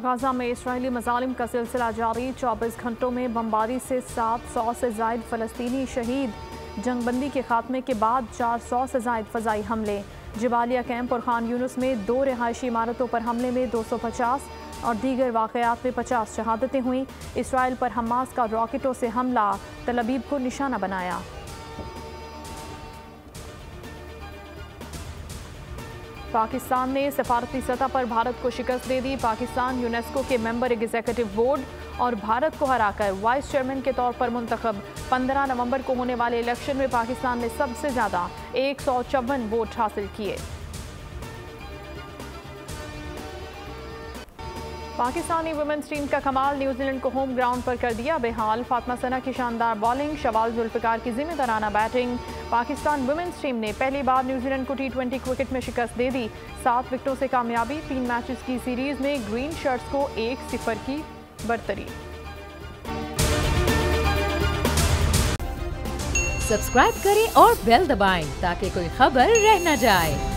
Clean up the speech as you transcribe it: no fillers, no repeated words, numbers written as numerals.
Gaza में Israeli मजालिम का सिलसिला जारी। 24 घंटों में बमबारी से 700 से जायद फ़लस्तीनी शहीद। जंगबंदी के खात्मे के बाद 400 से जायद फ़ज़ाई हमले। जबालिया कैंप और खान यूनुस में 2 रिहायशी इमारतों पर हमले में 250 और दीगर वाक़यात में 50 शहादतें हुई। इसराइल पर हमास का रॉकेटों से हमला, तल अबीब को निशाना बनाया। पाकिस्तान ने सफारती सतह पर भारत को शिकस्त दे दी। पाकिस्तान यूनेस्को के मेंबर एग्जीक्यूटिव बोर्ड और भारत को हराकर वाइस चेयरमैन के तौर पर मुंतखब। 15 नवंबर को होने वाले इलेक्शन में पाकिस्तान ने सबसे ज़्यादा 154 वोट हासिल किए। पाकिस्तानी वुमेन्स टीम का कमाल, न्यूजीलैंड को होम ग्राउंड पर कर दिया बेहाल। फातिमा सना की शानदार बॉलिंग, शवाल जुल्फिकार की जिम्मेदाराना बैटिंग। पाकिस्तान वुमेन्स टीम ने पहली बार न्यूजीलैंड को T20 क्रिकेट में शिकस्त दे दी। 7 विकेटों से कामयाबी। 3 मैचेस की सीरीज में ग्रीन शर्ट्स को 1-0 की बढ़तरी। सब्सक्राइब करें और बेल दबाएं ताकि कोई खबर रह न जाए।